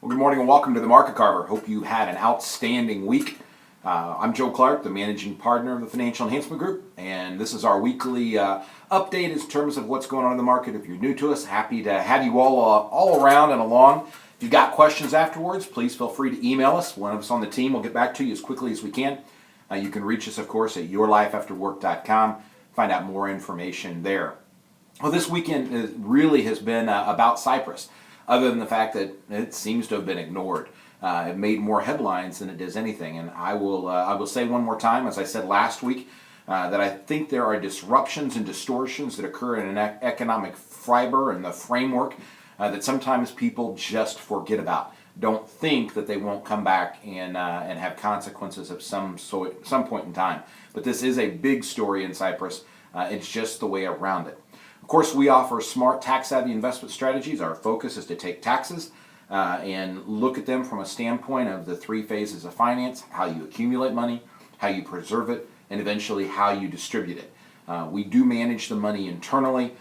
Well, good morning and welcome to the Market Carver. Hope you had an outstanding week. I'm Joe Clark, the managing partner of the Financial Enhancement Group, and this is our weekly update in terms of what's going on in the market. If you're new to us, happy to have you all around and along. If you've got questions afterwards, please feel free to email us. One of us on the team will get back to you as quickly as we can. You can reach us, of course, at yourlifeafterwork.com. Find out more information there. Well, this weekend really has been about Cyprus, other than the fact that it seems to have been ignored. It made more headlines than it does anything. And I will say one more time, as I said last week, that I think there are disruptions and distortions that occur in an economic fiber and the framework that sometimes people just forget about. Don't think that they won't come back and have consequences at some point in time. But this is a big story in Cyprus. It's just the way around it. Of course, we offer smart, tax-savvy investment strategies. Our focus is to take taxes and look at them from a standpoint of the three phases of finance: how you accumulate money, how you preserve it, and eventually how you distribute it. We do manage the money internally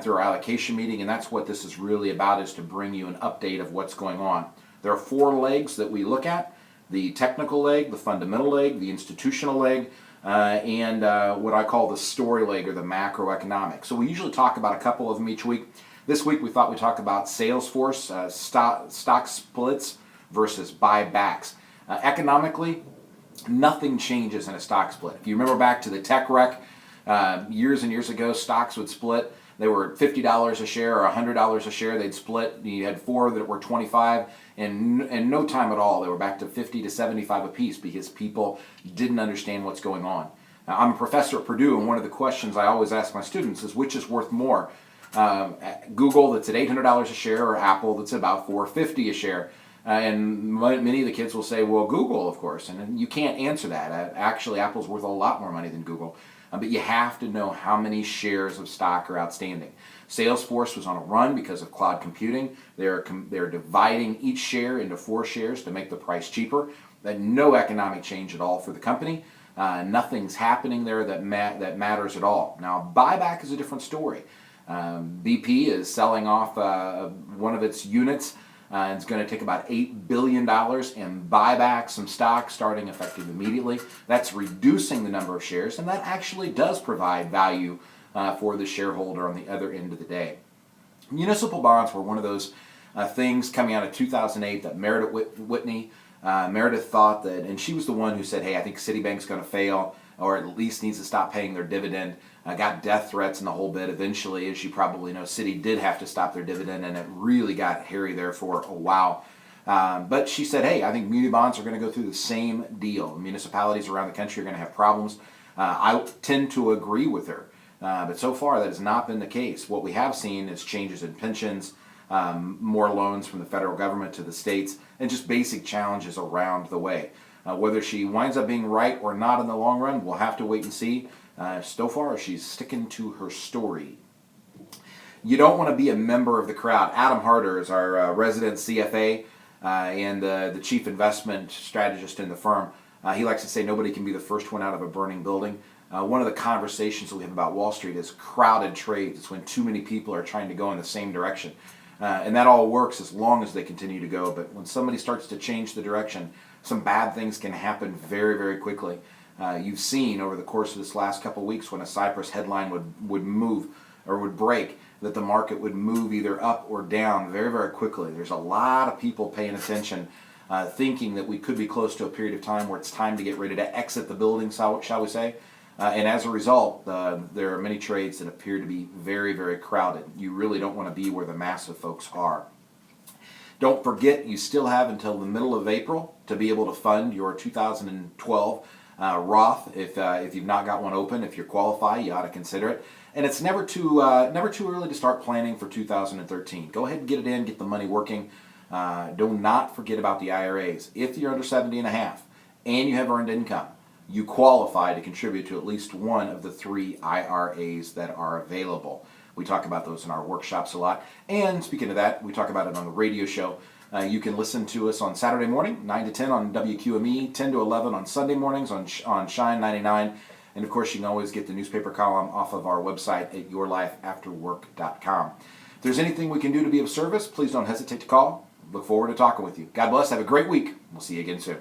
through our allocation meeting, and that's what this is really about, is to bring you an update of what's going on. There are four legs that we look at: the technical leg, the fundamental leg, the institutional leg, and what I call the story leg, or the macroeconomic. So we usually talk about a couple of them each week. This week we thought we'd talk about Salesforce, stock splits versus buybacks. Economically, nothing changes in a stock split. If you remember back to the tech wreck, years and years ago, stocks would split. They were $50 a share or $100 a share. They'd split. You had four that were 25, and in no time at all, they were back to 50 to 75 apiece because people didn't understand what's going on. Now, I'm a professor at Purdue, and one of the questions I always ask my students is, which is worth more? Google, that's at $800 a share, or Apple, that's about $450 a share? And many of the kids will say, well, Google, of course. And you can't answer that. Actually, Apple's worth a lot more money than Google. But you have to know how many shares of stock are outstanding. Salesforce was on a run because of cloud computing. They're dividing each share into 4 shares to make the price cheaper. No economic change at all for the company. Nothing's happening there that matters at all. Now, buyback is a different story. BP is selling off one of its units. It's going to take about $8 billion and buy back some stock starting effective immediately. That's reducing the number of shares, and that actually does provide value for the shareholder on the other end of the day. Municipal bonds were one of those things coming out of 2008 that Meredith Whitney, Meredith thought that, and she was the one who said, hey, I think Citibank's going to fail, or at least needs to stop paying their dividend. Got death threats and the whole bit. Eventually, as you probably know, Citi did have to stop their dividend, and it really got hairy there for a while. But she said, hey, I think muni bonds are going to go through the same deal. Municipalities around the country are going to have problems. I tend to agree with her. But so far, that has not been the case. What we have seen is changes in pensions, more loans from the federal government to the states, and just basic challenges around the way. Whether she winds up being right or not in the long run, we'll have to wait and see. So far, she's sticking to her story. You don't want to be a member of the crowd. Adam Harder is our resident CFA and the chief investment strategist in the firm. He likes to say nobody can be the first one out of a burning building. One of the conversations that we have about Wall Street is crowded trades. It's when too many people are trying to go in the same direction. And that all works as long as they continue to go. But when somebody starts to change the direction, some bad things can happen very, very quickly. You've seen over the course of this last couple of weeks, when a Cyprus headline would move or would break, that the market would move either up or down very, very quickly. There's a lot of people paying attention, thinking that we could be close to a period of time where it's time to get ready to exit the building, shall we say. And as a result, there are many trades that appear to be very, very crowded. You really don't want to be where the massive folks are. Don't forget, you still have until the middle of April to be able to fund your 2012 Roth. If you've not got one open, if you're qualified, you ought to consider it. And it's never too early to start planning for 2013. Go ahead and get it in, get the money working. Do not forget about the IRAs. If you're under 70 and a half and you have earned income, you qualify to contribute to at least one of the 3 IRAs that are available. We talk about those in our workshops a lot. And speaking of that, we talk about it on the radio show. You can listen to us on Saturday morning, 9 to 10 on WQME, 10 to 11 on Sunday mornings on Shine 99. And of course, you can always get the newspaper column off of our website at yourlifeafterwork.com. If there's anything we can do to be of service, please don't hesitate to call. look forward to talking with you. God bless. Have a great week. We'll see you again soon.